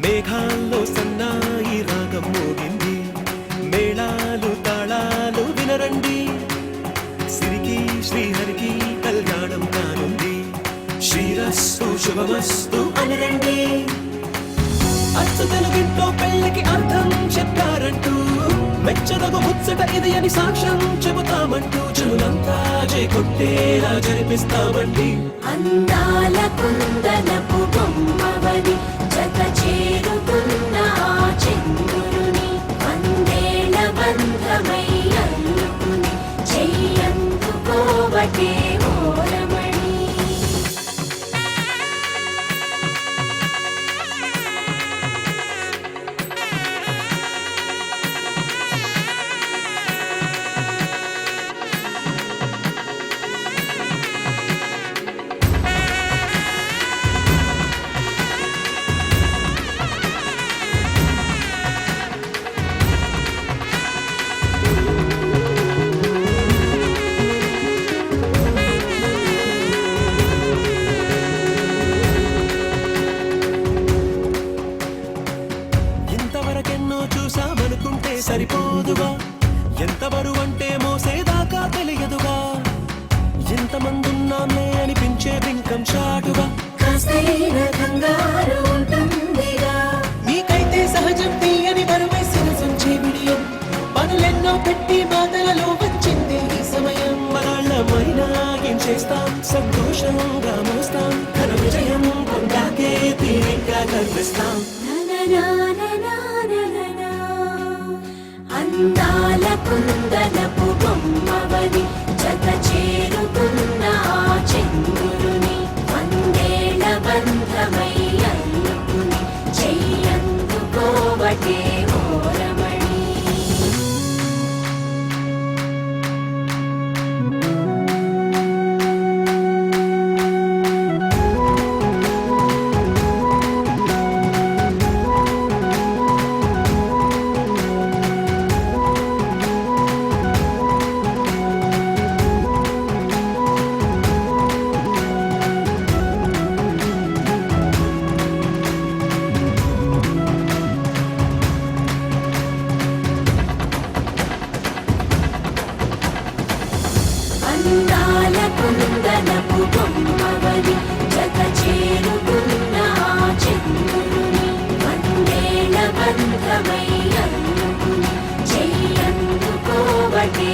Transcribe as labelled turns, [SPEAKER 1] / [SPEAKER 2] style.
[SPEAKER 1] మేఘాల్లో సన్నాయి రాగం మోగింది, మేళాలు తాళాలు వినరండి. సిరికి శ్రీహరికి కళ్యాణం కానుంది, శ్రీరస్తు శుభమస్తు అనరండి. అచ్చు తెలుగింట్లో పెళ్ళికి అర్థం చెప్పారంటూ, మెచ్చదగు ముచ్చట ఇది అని సాక్ష్యం చెబుతామంటూ, చెవులంతా చేకొట్టేలా జరిపిస్తామండి.
[SPEAKER 2] అందాల కుందనపు బొమ్మవని జత చేరుతున్న ఆ చంద్రుని, వందేళ్ల బంధమై అల్లుకుని చెయ్యందుకోవటే ఓరమణి.
[SPEAKER 1] ఇంతవరకెన్నో చూసామనుకుంటే సరిపోదుగా, ఎంత బరువంటే మోసేదాకా తెలియదుగా. ఇంతమందున్నామే అనిపించే బింకం చాటుగా,
[SPEAKER 2] కాస్తైన కంగారు ఉంటుందిగా.
[SPEAKER 1] నీకైతే సహజం తీయని బరువై సిరసుంచే విడియం, పనులెన్నో పెట్టి బాధలలో వచ్చింది ఈ సమయం. మనాళ్ళమైనా ఏం చేస్తాం, సంతోషంగా మోస్తాం, ఘన విజయం పొందాకే తీరిగ్గా కనిపిస్తాం.
[SPEAKER 2] అందాల కుందనపు బొమ్మవని జత చేరుతున్న ఆ చంద్రుని, వందేళ్ల బంధమై అల్లుకుని చెయ్యందుకోవటే ఓరమణి. అందాల కుందనపు బొమ్మవని జత చేరుతున్న ఆ చంద్రుని, వందేళ్ల బంధమై అల్లుకుని చెయ్యందుకోవటే